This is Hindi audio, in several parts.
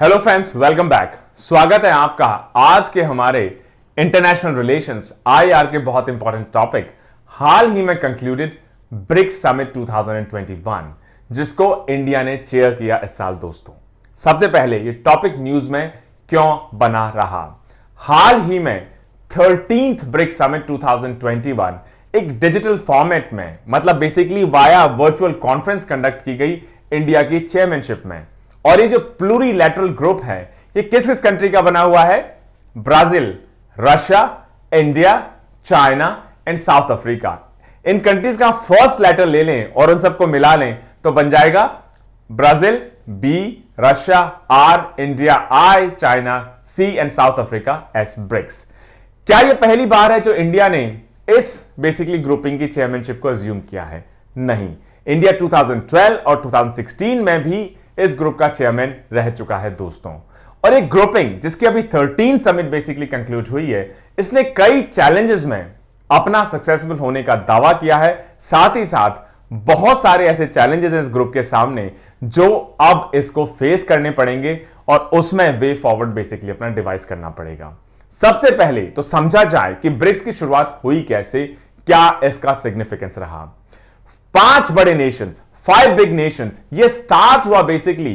Hello friends, welcome back. स्वागत है आपका आज के हमारे इंटरनेशनल रिलेशंस आईआर के बहुत इंपॉर्टेंट टॉपिक हाल ही में कंक्लूडेड ब्रिक्स समिट 2021 जिसको इंडिया ने चेयर किया इस साल। दोस्तों, सबसे पहले ये टॉपिक न्यूज में क्यों बना रहा? हाल ही में 13th ब्रिक्स समिट 2021 एक डिजिटल फॉर्मेट में, मतलब basically via virtual conference conduct की गई इंडिया की चेयरमैनशिप में। और ये जो प्लूरीलैटरल ग्रुप है ये किस किस कंट्री का बना हुआ है? Brazil, Russia, India, China and South Africa. In countries का फर्स्ट लेटर ले लें और उन सबको मिला लें तो बन जाएगा Brazil B, Russia R, India I, China C and South Africa S BRICS. क्या यह पहली बार है जो इंडिया ने इस बेसिकली ग्रुपिंग की चेयरमैनशिप को अज्यूम किया है? नहीं, इंडिया 2012 और 2016 में भी इस ग्रुप का चेयरमैन रह चुका है दोस्तों। और एक ग्रुपिंग जिसकी अभी 13 समिट बेसिकली कंक्लूड हुई है, इसने कई चैलेंजेस में अपना सक्सेसफुल होने का दावा किया है। साथ ही साथ बहुत सारे ऐसे चैलेंजेस हैं इस ग्रुप के सामने जो अब इसको फेस करने पड़ेंगे और उसमें वे फॉरवर्ड बेसिकली अपना डिवाइस करना पड़ेगा। सबसे पहले तो समझा जाए कि ब्रिक्स की शुरुआत हुई कैसे, क्या इसका सिग्निफिकेंस रहा। 5 बड़े नेशंस, 5 बिग नेशंस, ये स्टार्ट हुआ बेसिकली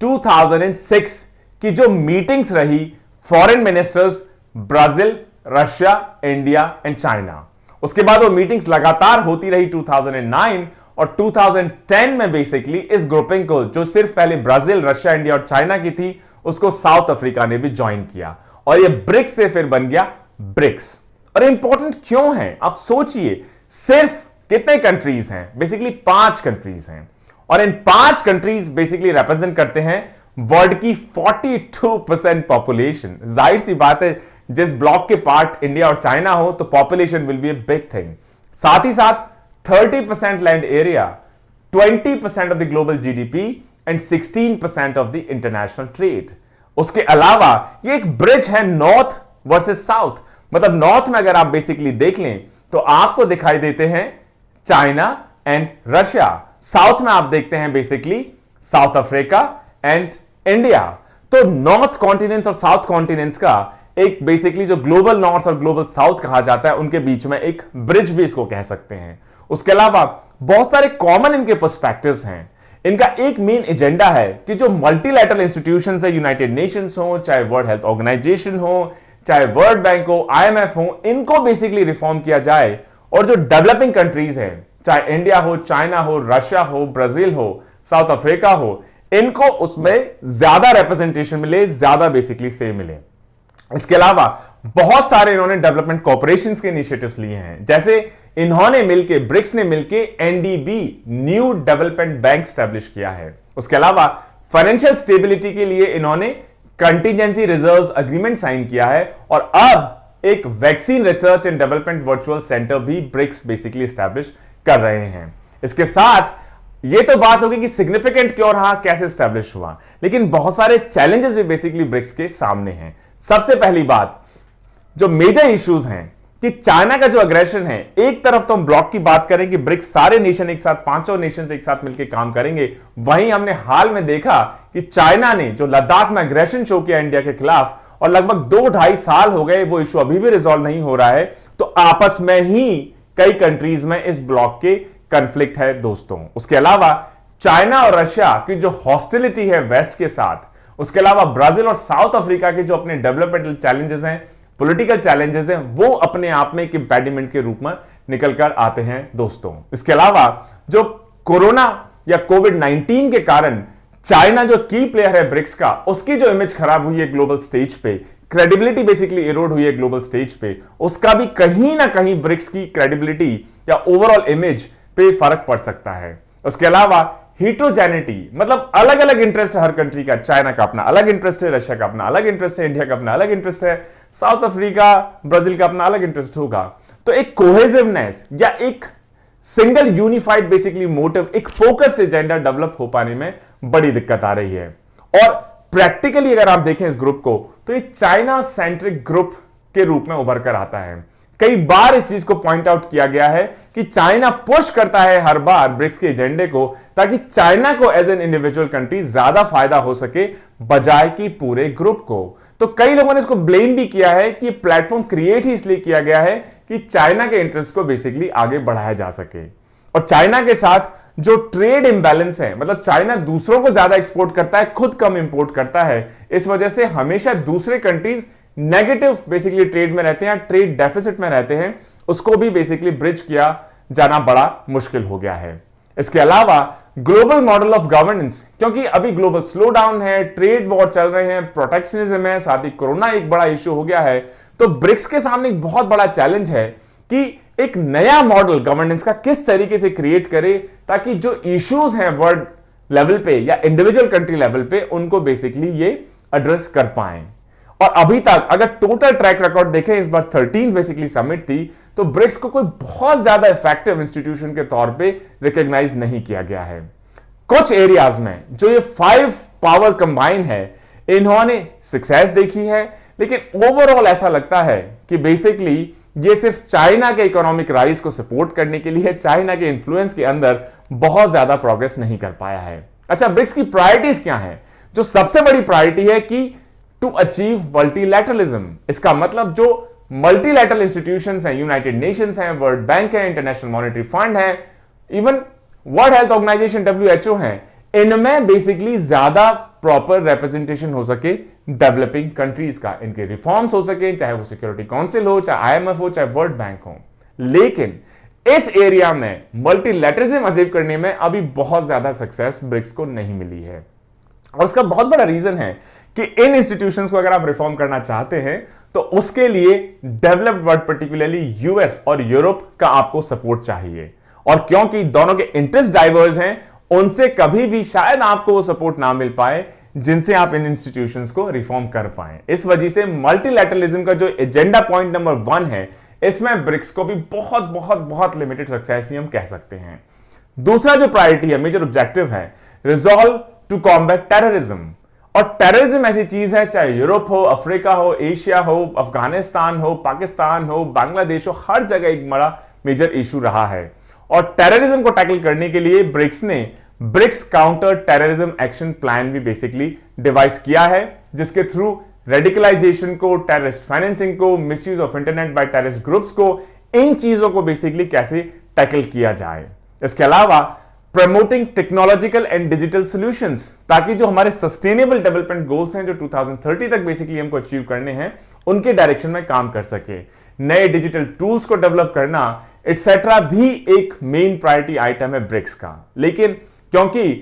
2006 की जो मीटिंग्स रही foreign ministers Brazil, Russia, India and China. उसके बाद वो मीटिंग्स लगातार होती रही 2009 और 2010 में बेसिकली इस ग्रुपिंग को, जो सिर्फ पहले ब्राजील, रशिया, इंडिया और चाइना की थी, उसको साउथ अफ्रीका ने भी ज्वाइन किया और ये ब्रिक्स से फिर बन गया ब्रिक्स। और इंपॉर्टेंट क्यों है आप सोचिए। सिर्फ कितने कंट्रीज हैं? बेसिकली 5 कंट्रीज हैं और इन 5 कंट्रीज बेसिकली रिप्रेजेंट करते हैं वर्ल्ड की 42% पॉपुलेशन। जाहिर सी बात है, जिस ब्लॉक के पार्ट इंडिया और चाइना हो तो population will be a big thing. साथ ही साथ 30% land area, 20% of the global GDP and 16% of the international trade. उसके अलावा ये एक ब्रिज है नॉर्थ वर्सेस साउथ। मतलब नॉर्थ में अगर आप बेसिकली देख लें तो आपको दिखाई देते हैं चाइना एंड रशिया, साउथ में आप देखते हैं basically south Africa and India. तो नॉर्थ कॉन्टिनेंट्स और साउथ कॉन्टिनेंट्स का एक बेसिकली जो ग्लोबल नॉर्थ और ग्लोबल साउथ कहा जाता है, उनके बीच में एक ब्रिज भी इसको कह सकते हैं। उसके अलावा बहुत सारे कॉमन इनके पर्सपेक्टिव्स हैं। इनका एक मेन एजेंडा है कि जो मल्टीलैटरल इंस्टीट्यूशंस है, यूनाइटेड नेशंस हो, चाहे वर्ल्ड हेल्थ ऑर्गेनाइजेशन हो, चाहे वर्ल्ड बैंक हो, आईएमएफ हो, इनको बेसिकली रिफॉर्म किया जाए और जो डेवलपिंग कंट्रीज हैं, चाहे इंडिया हो, चाइना हो, रशिया हो, ब्राजील हो, साउथ अफ्रीका हो, इनको उसमें ज्यादा रिप्रेजेंटेशन मिले, ज्यादा बेसिकली से मिले। इसके अलावा बहुत सारे इन्होंने डेवलपमेंट कॉर्पोरेशंस के इनिशिएटिव्स लिए हैं। जैसे इन्होंने मिलकर, ब्रिक्स ने मिलकर NDB new development bank establish किया है। उसके अलावा फाइनेंशियल स्टेबिलिटी के लिए इन्होंने कंटिजेंसी रिजर्व एग्रीमेंट साइन किया है और अब एक vaccine research and development virtual centre भी ब्रिक्स बेसिकली एस्टैब्लिश कर रहे हैं। इसके साथ ये तो बात होगी कि सिग्निफिकेंट क्यों रहा, कैसे एस्टैब्लिश हुआ, लेकिन बहुत सारे चैलेंजेस भी बेसिकली ब्रिक्स के सामने हैं। सबसे पहली बात, जो मेजर इश्यूज हैं कि चाइना का जो अग्रेशन है, एक तरफ तो हम ब्लॉक की बात करें कि ब्रिक्स सारे नेशन एक साथ, 5 नेशन एक साथ मिलकर काम करेंगे, वहीं हमने हाल में देखा कि चाइना ने जो लद्दाख में अग्रेशन शो किया इंडिया के खिलाफ और लगभग 2-2.5 साल हो गए, वो इशू अभी भी रिजॉल्व नहीं हो रहा है। तो आपस में ही कई कंट्रीज में इस ब्लॉक के कंफ्लिक्ट है दोस्तों। उसके अलावा चाइना और रशिया की जो हॉस्टिलिटी है वेस्ट के साथ, उसके अलावा ब्राजील और साउथ अफ्रीका के जो अपने डेवलपमेंटल चैलेंजेस हैं, पॉलिटिकल चैलेंजेस हैं, वो अपने आप में एक इंपेडिमेंट के रूप में निकल कर आते हैं दोस्तों। इसके अलावा जो कोरोना या कोविड-19 के कारण चाइना जो की प्लेयर है ब्रिक्स का, उसकी जो इमेज खराब हुई है ग्लोबल स्टेज पे, क्रेडिबिलिटी बेसिकली इरोड हुई है ग्लोबल स्टेज पे, उसका भी कहीं ना कहीं ब्रिक्स की क्रेडिबिलिटी या ओवरऑल इमेज पे फर्क पड़ सकता है। उसके अलावा हिट्रोजेनिटी, मतलब अलग अलग इंटरेस्ट है हर कंट्री का। चाइना का अपना अलग इंटरेस्ट है, रशिया का अपना अलग इंटरेस्ट है, इंडिया का अपना अलग इंटरेस्ट है, साउथ अफ्रीका, ब्राजील का अपना अलग इंटरेस्ट होगा। तो एक कोहेसिवनेस या एक सिंगल यूनिफाइड बेसिकली मोटिव, एक फोकस्ड एजेंडा डेवलप हो पाने में बड़ी दिक्कत आ रही है। और प्रैक्टिकली अगर आप देखें इस ग्रुप को तो ये चाइना सेंट्रिक ग्रुप के रूप में उभर कर आता है। कई बार इस चीज को पॉइंट आउट किया गया है कि चाइना पुश करता है हर बार ब्रिक्स के एजेंडे को, ताकि चाइना को एज एन इंडिविजुअल कंट्री ज्यादा फायदा हो सके बजाय कि पूरे ग्रुप को। तो कई लोगों ने इसको ब्लेम भी किया है कि प्लेटफॉर्म क्रिएट ही इसलिए किया गया है कि चाइना के इंटरेस्ट को बेसिकली आगे बढ़ाया जा सके। और चाइना के साथ जो ट्रेड इंबैलेंस है, मतलब चाइना दूसरों को ज्यादा एक्सपोर्ट करता है, खुद कम इंपोर्ट करता है, इस वजह से हमेशा दूसरे कंट्रीज नेगेटिव बेसिकली ट्रेड में रहते हैं, ट्रेड डेफिसिट में रहते हैं, उसको भी बेसिकली ब्रिज किया जाना बड़ा मुश्किल हो गया है। इसके अलावा ग्लोबल मॉडल ऑफ गवर्नेंस, क्योंकि अभी ग्लोबल स्लो डाउन है, ट्रेड वॉर चल रहे हैं, प्रोटेक्शनिज्म है, साथ ही कोरोना एक बड़ा इश्यू हो गया है, तो ब्रिक्स के सामने एक बहुत बड़ा चैलेंज है कि एक नया मॉडल गवर्नेंस का किस तरीके से क्रिएट करे ताकि जो इश्यूज हैं वर्ल्ड लेवल पे या इंडिविजुअल कंट्री लेवल पे उनको बेसिकली ये एड्रेस कर पाए। और अभी तक अगर टोटल ट्रैक रिकॉर्ड देखें, इस बार 13 बेसिकली समिट थी, तो ब्रिक्स को कोई बहुत ज्यादा इफेक्टिव इंस्टीट्यूशन के तौर पे रिकॉग्नाइज नहीं किया गया है। कुछ एरियाज में जो ये 5 पावर कंबाइन है, इन्होंने सक्सेस देखी है, लेकिन ओवरऑल ऐसा लगता है कि बेसिकली ये सिर्फ चाइना के इकोनॉमिक राइज को सपोर्ट करने के लिए, चाइना के इन्फ्लुएंस के अंदर बहुत ज्यादा प्रोग्रेस नहीं कर पाया है। अच्छा, ब्रिक्स की प्रायोरिटीज क्या है? जो सबसे बड़ी प्रायोरिटी है कि टू अचीव मल्टीलैटरलिज्म। इसका मतलब जो मल्टीलैटरल इंस्टीट्यूशंस हैं, यूनाइटेड नेशंस हैं, वर्ल्ड बैंक है, इंटरनेशनल मॉनेटरी फंड है, even World Health Organization WHO है, इनमें बेसिकली ज्यादा प्रॉपर रिप्रेजेंटेशन हो सके डेवलपिंग कंट्रीज का, इनके रिफॉर्म्स हो सके, चाहे वो सिक्योरिटी काउंसिल हो, चाहे IMF हो, चाहे वर्ल्ड बैंक हो। लेकिन इस एरिया में मल्टीलैटरलिज्म अचीव करने में अभी बहुत ज्यादा सक्सेस ब्रिक्स को नहीं मिली है। और उसका बहुत बड़ा रीजन है कि इन इंस्टीट्यूशंस को अगर आप रिफॉर्म करना चाहते हैं तो उसके लिए डेवलप्ड वर्ल्ड, पर्टिकुलरली US और यूरोप का आपको सपोर्ट चाहिए। और क्योंकि दोनों के इंटरेस्ट डाइवर्ज हैं, उनसे कभी भी शायद आपको वो सपोर्ट ना मिल पाए जिनसे आप इन इंस्टीट्यूशंस को रिफॉर्म कर पाए। इस वजह से मल्टीलैटरलिज्म का जो एजेंडा पॉइंट नंबर 1 है, इसमें ब्रिक्स को भी बहुत बहुत बहुत लिमिटेड सक्सेस ही हम कह सकते हैं। दूसरा जो प्रायोरिटी है, मेजर ऑब्जेक्टिव है, रिजॉल्व टू कॉम्बैट टेररिज्म। और टेररिज्म ऐसी चीज है, चाहे यूरोप हो, अफ्रीका हो, एशिया हो, अफगानिस्तान हो, पाकिस्तान हो, बांग्लादेश हो, हर जगह एक बड़ा मेजर इशू रहा है। और टेररिज्म को टैकल करने के लिए ब्रिक्स ने BRICS counter terrorism action plan भी बेसिकली डिवाइस किया है, जिसके थ्रू रेडिकलाइजेशन को, टेररिस्ट फाइनेंसिंग को, misuse of internet by terrorist groups को, इन चीजों को बेसिकली कैसे टैकल किया जाए। इसके अलावा promoting technological and digital solutions, ताकि जो हमारे सस्टेनेबल डेवलपमेंट गोल्स हैं जो 2030 तक बेसिकली हमको अचीव करने हैं, उनके डायरेक्शन में काम कर सके। नए डिजिटल टूल्स को डेवलप करना एटसेट्रा भी एक मेन प्रायोरिटी आइटम है ब्रिक्स का। लेकिन क्योंकि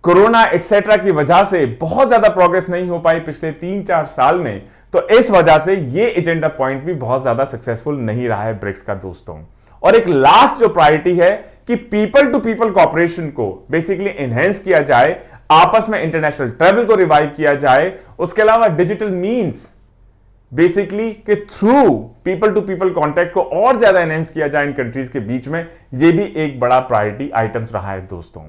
कोरोना एटसेट्रा की वजह से बहुत ज्यादा प्रोग्रेस नहीं हो पाई पिछले 3-4 साल में, तो इस वजह से ये एजेंडा पॉइंट भी बहुत ज्यादा सक्सेसफुल नहीं रहा है ब्रिक्स का दोस्तों। और एक लास्ट जो प्रायोरिटी है कि पीपल टू पीपल कॉपरेशन को बेसिकली एनहेंस किया जाए, आपस में इंटरनेशनल ट्रैवल को रिवाइव किया जाए। उसके अलावा डिजिटल मीन्स बेसिकली के through people to people contact को और ज्यादा एनहेंस किया जाए इन कंट्रीज के बीच में, यह भी एक बड़ा प्रायोरिटी आइटम्स रहा है दोस्तों।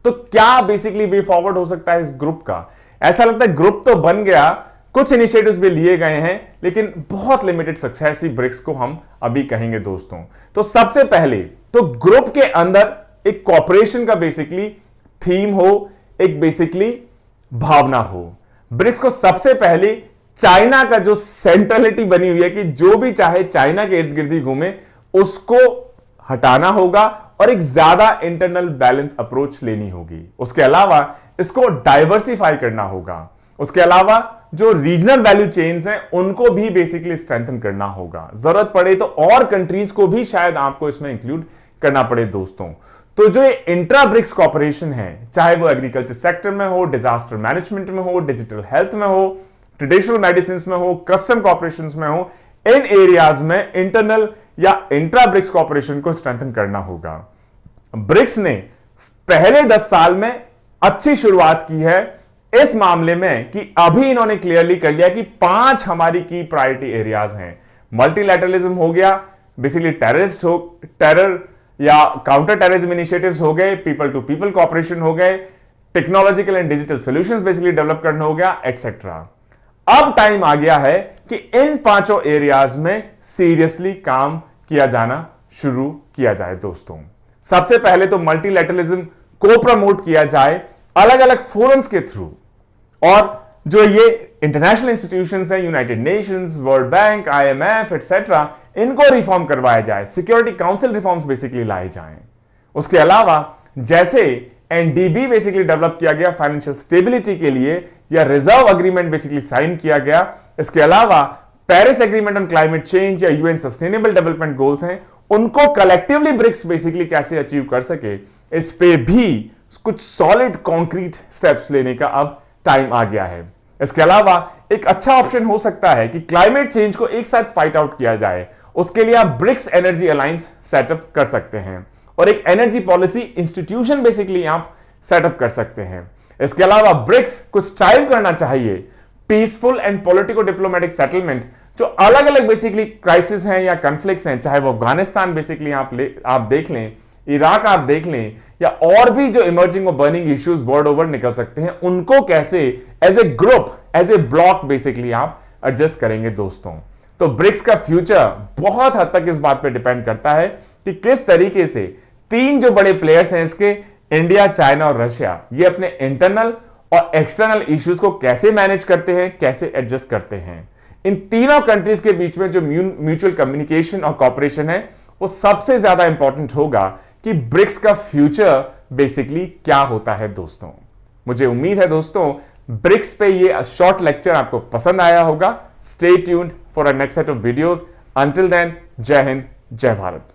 तो क्या बेसिकली वे फॉरवर्ड हो सकता है इस ग्रुप का? ऐसा लगता है ग्रुप तो बन गया, कुछ इनिशिएटिव्स भी लिए गए हैं, लेकिन बहुत लिमिटेड सक्सेस ही ब्रिक्स को हम अभी कहेंगे दोस्तों। तो सबसे पहले तो ग्रुप के अंदर एक कॉपरेशन का बेसिकली थीम हो, एक बेसिकली भावना हो। ब्रिक्स को सबसे पहले चाइना का जो सेंट्रलिटी बनी हुई है कि जो भी चाहे चाइना के इर्द गिर्द ही घूमे, उसको हटाना होगा और एक ज्यादा इंटरनल बैलेंस अप्रोच लेनी होगी। उसके अलावा इसको डाइवर्सिफाई करना होगा। उसके अलावा जो रीजनल वैल्यू चेन्स हैं उनको भी बेसिकली स्ट्रेंथन करना होगा। जरूरत पड़े तो और कंट्रीज को भी शायद आपको इसमें इंक्लूड करना पड़े दोस्तों। तो जो इंट्रा ब्रिक्स कॉपरेशन है, चाहे वो एग्रीकल्चर सेक्टर में हो, डिजास्टर मैनेजमेंट में हो, डिजिटल हेल्थ में हो, ट्रेडिशनल मेडिसिन में हो, कस्टम कॉपरेशन में हो, इन एरियाज में इंटरनल या इंट्रा ब्रिक्स कॉपरेशन को स्ट्रेंथन करना होगा। ब्रिक्स ने पहले 10 साल में अच्छी शुरुआत की है इस मामले में कि अभी इन्होंने क्लियरली कर लिया कि 5 हमारी की प्रायोरिटी एरियाज हैं। मल्टीलैटरलिज्म हो गया, बेसिकली टेरर या काउंटर टेररिज्म इनिशिएटिव्स हो गए, पीपल टू पीपल कॉपरेशन हो गए, technological and digital solutions basically develop करना हो गया, एटसेट्रा। अब टाइम आ गया है कि इन पांचों एरियाज में सीरियसली काम किया जाना शुरू किया जाए दोस्तों। सबसे पहले तो मल्टीलैटरलिज्म को प्रमोट किया जाए अलग अलग फोरम्स के थ्रू, और जो ये इंटरनेशनल इंस्टीट्यूशंस हैं, United Nations, world bank, IMF etcetera, इनको रिफॉर्म करवाया जाए, सिक्योरिटी काउंसिल रिफॉर्म्स बेसिकली लाए जाएं। उसके अलावा जैसे NDB बेसिकली डेवलप किया गया फाइनेंशियल स्टेबिलिटी के लिए, या रिजर्व अग्रीमेंट बेसिकली साइन किया गया, इसके अलावा Paris agreement on climate change या UN सस्टेनेबल डेवलपमेंट गोल्स हैं, उनको कलेक्टिवली ब्रिक्स बेसिकली कैसे अचीव कर सके, इस पे भी कुछ सॉलिड कॉन्क्रीट स्टेप्स लेने का अब टाइम आ गया है। इसके अलावा एक अच्छा ऑप्शन हो सकता है कि क्लाइमेट चेंज को एक साथ फाइट आउट किया जाए। उसके लिए आप ब्रिक्स एनर्जी अलायंस सेटअप कर सकते हैं और एक एनर्जी पॉलिसी इंस्टीट्यूशन बेसिकली आप सेटअप कर सकते हैं। इसके अलावा ब्रिक्स को स्ट्राइव करना चाहिए peaceful and politico diplomatic settlement, जो अलग अलग बेसिकली क्राइसिस हैं या कॉन्फ्लिक्ट्स हैं, चाहे वो अफगानिस्तान बेसिकली आप देख लें, इराक आप देख लें, या और भी जो इमर्जिंग और बर्निंग इश्यूज वर्ल्ड ओवर निकल सकते हैं, उनको कैसे as a group, as a block basically आप एडजस्ट करेंगे दोस्तों। तो ब्रिक्स का फ्यूचर बहुत हद तक इस बात पे डिपेंड करता है कि किस तरीके से तीन जो बड़े प्लेयर्स हैं इसके, इंडिया, चाइना और रशिया, ये अपने इंटरनल और एक्सटर्नल इश्यूज को कैसे मैनेज करते हैं, कैसे एडजस्ट करते हैं। इन तीनों कंट्रीज के बीच में जो म्यूचुअल कम्युनिकेशन और कॉपरेशन है, वो सबसे ज्यादा इंपॉर्टेंट होगा कि ब्रिक्स का फ्यूचर बेसिकली क्या होता है दोस्तों। मुझे उम्मीद है दोस्तों ब्रिक्स पे ये शॉर्ट लेक्चर आपको पसंद आया होगा। Stay tuned for a next set of videos. Until then, Jai Hind, जय भारत।